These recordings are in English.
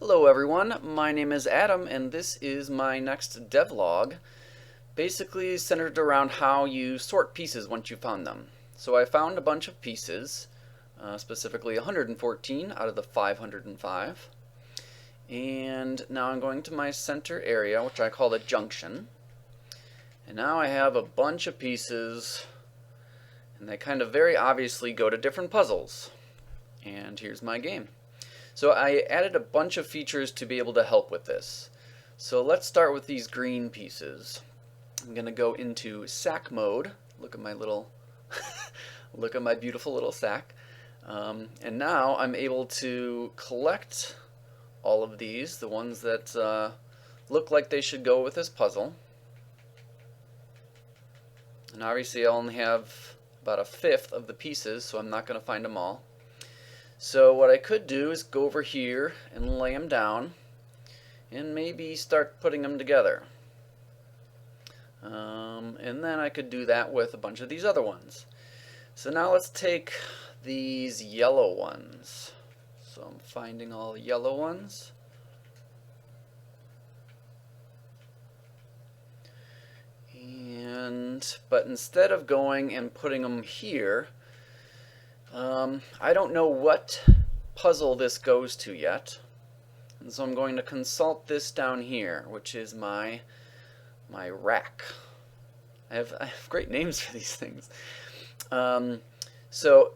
Hello everyone, my name is Adam and this is my next devlog, basically centered around how you sort pieces once you found them. So I found a bunch of pieces, specifically 114 out of the 505, and now I'm going to my center area, which I call the junction, and now I have a bunch of pieces and they kind of very obviously go to different puzzles. And here's my game. So I added a bunch of features to be able to help with this. So let's start with these green pieces. I'm going to go into sack mode. Look at my little, look at my beautiful little sack. And now I'm able to collect all of these, the ones that look like they should go with this puzzle. And obviously I only have about a fifth of the pieces, so I'm not going to find them all. So what I could do is go over here and lay them down and maybe start putting them together. And then I could do that with a bunch of these other ones. So now let's take these yellow ones. So I'm finding all the yellow ones. But instead of going and putting them here, I don't know what puzzle this goes to yet, and so I'm going to consult this down here, which is my rack. I have great names for these things. So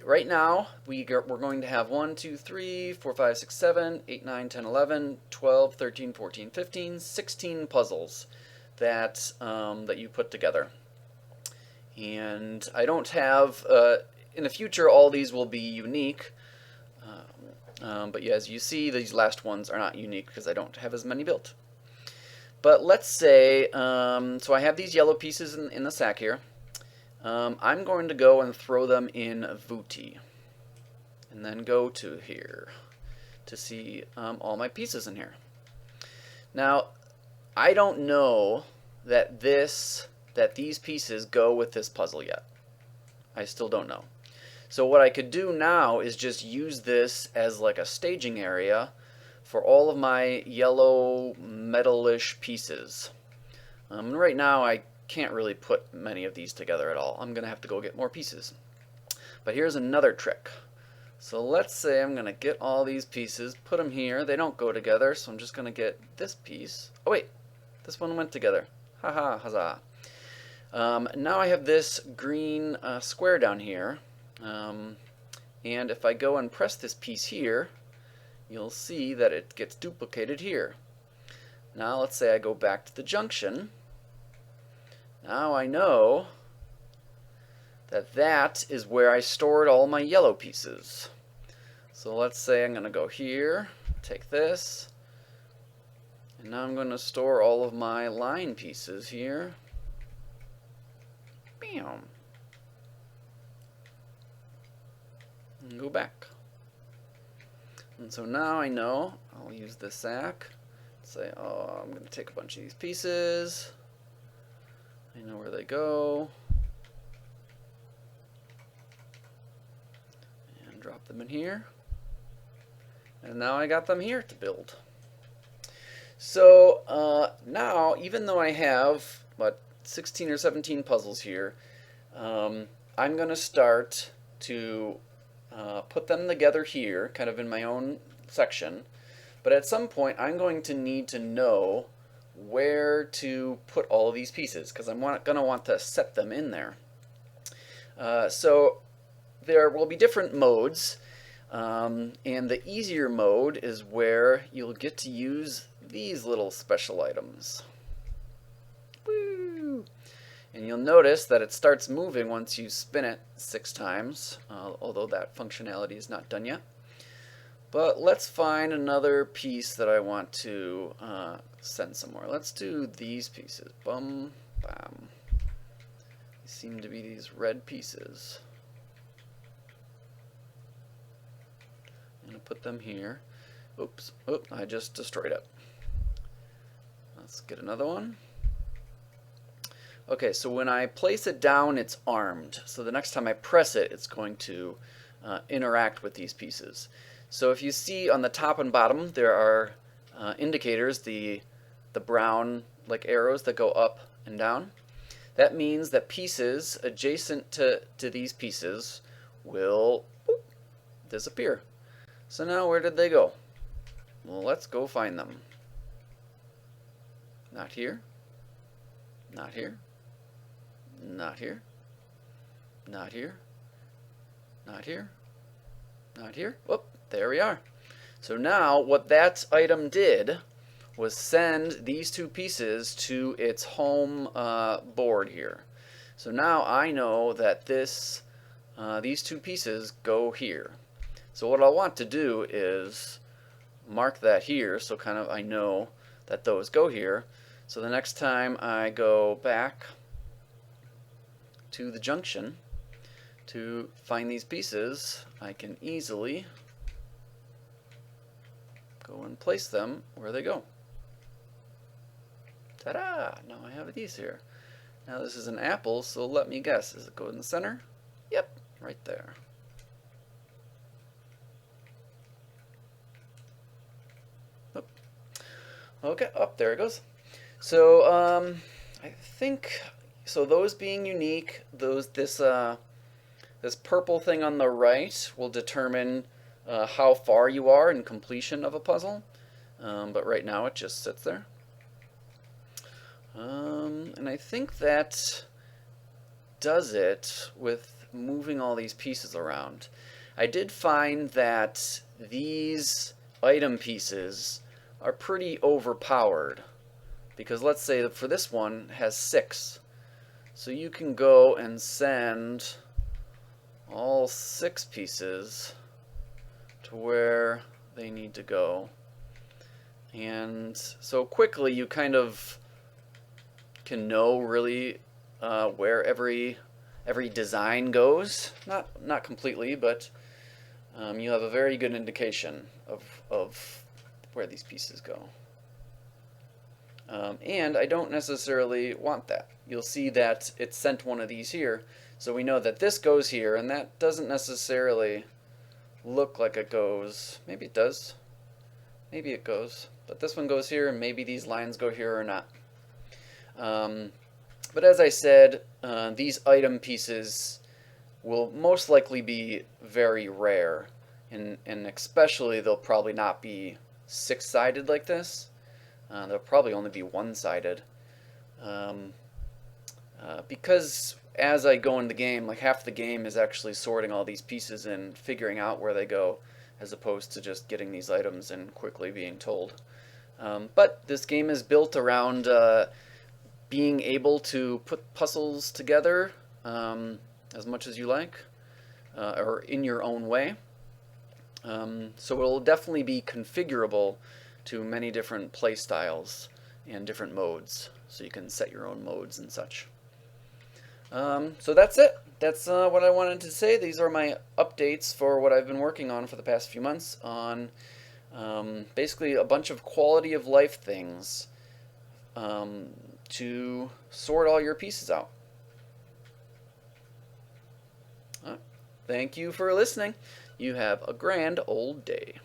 right now we're going to have 1, 2, 3, 4, 5, 6, 7, 8, 9, 10, 11, 12, 13, 14, 15, 16 puzzles that that you put together. And I don't have in the future, all these will be unique, but yeah, as you see, these last ones are not unique because I don't have as many built. But let's say, so I have these yellow pieces in the sack here. I'm going to go and throw them in Vuti, and then go to here to see all my pieces in here. Now, I don't know that these pieces go with this puzzle yet. I still don't know. So what I could do now is just use this as like a staging area for all of my yellow metalish pieces. And right now I can't really put many of these together at all. I'm going to have to go get more pieces. But here's another trick. So let's say I'm going to get all these pieces, put them here. They don't go together, so I'm just going to get this piece. Oh wait, this one went together. Haha, huzzah. Now I have this green square down here. And if I go and press this piece here, you'll see that it gets duplicated here. Now let's say I go back to the junction. Now I know that that is where I stored all my yellow pieces. So let's say I'm going to go here, take this, and now I'm going to store all of my line pieces here. Bam. And go back. And so now I know I'll use the sack. Say, oh, I'm going to take a bunch of these pieces. I know where they go. And drop them in here. And now I got them here to build. So now, even though I have, what, 16 or 17 puzzles here, I'm going to start to put them together here, kind of in my own section. But at some point, I'm going to need to know where to put all of these pieces, because I'm going to want to set them in there. So there will be different modes, and the easier mode is where you'll get to use these little special items. Woo! And you'll notice that it starts moving once you spin it 6 times, although that functionality is not done yet. But let's find another piece that I want to send somewhere. Let's do these pieces. Bum, bam. These seem to be these red pieces. I'm going to put them here. Oops, I just destroyed it. Let's get another one. Okay, so when I place it down, it's armed. So the next time I press it, it's going to interact with these pieces. So if you see on the top and bottom, there are indicators, the brown like arrows that go up and down. That means that pieces adjacent to these pieces will disappear. So now where did they go? Well, let's go find them. Not here. Not here. Not here. Not here. Not here. Not here. Whoop, there we are. So now what that item did was send these two pieces to its home board here. So now I know that these two pieces go here. So what I want to do is mark that here, so kind of I know that those go here. So the next time I go back to the junction to find these pieces, I can easily go and place them where they go. Ta-da! Now I have these here. Now this is an apple, so let me guess. Does it go in the center? Yep, right there. Oh. Okay, up there it goes. So I think so. Those being unique, this purple thing on the right will determine how far you are in completion of a puzzle. But right now it just sits there. And I think that does it with moving all these pieces around. I did find that these item pieces are pretty overpowered, because let's say that for this one it has 6. So you can go and send all 6 pieces to where they need to go. And so quickly you kind of can know really where every design goes. Not completely, but you have a very good indication of where these pieces go. And I don't necessarily want that. You'll see that it sent one of these here, so we know that this goes here, and that doesn't necessarily look like it goes. Maybe it does. Maybe it goes. But this one goes here, and maybe these lines go here or not. But as I said, these item pieces will most likely be very rare, and especially they'll probably not be 6-sided like this. They'll probably only be 1-sided, because as I go in the game, like half the game is actually sorting all these pieces and figuring out where they go, as opposed to just getting these items and quickly being told. But this game is built around being able to put puzzles together as much as you like, or in your own way. So it'll definitely be configurable to many different play styles and different modes, so you can set your own modes and such. So that's it. That's what I wanted to say. These are my updates for what I've been working on for the past few months on basically a bunch of quality of life things to sort all your pieces out. Thank you for listening. You have a grand old day.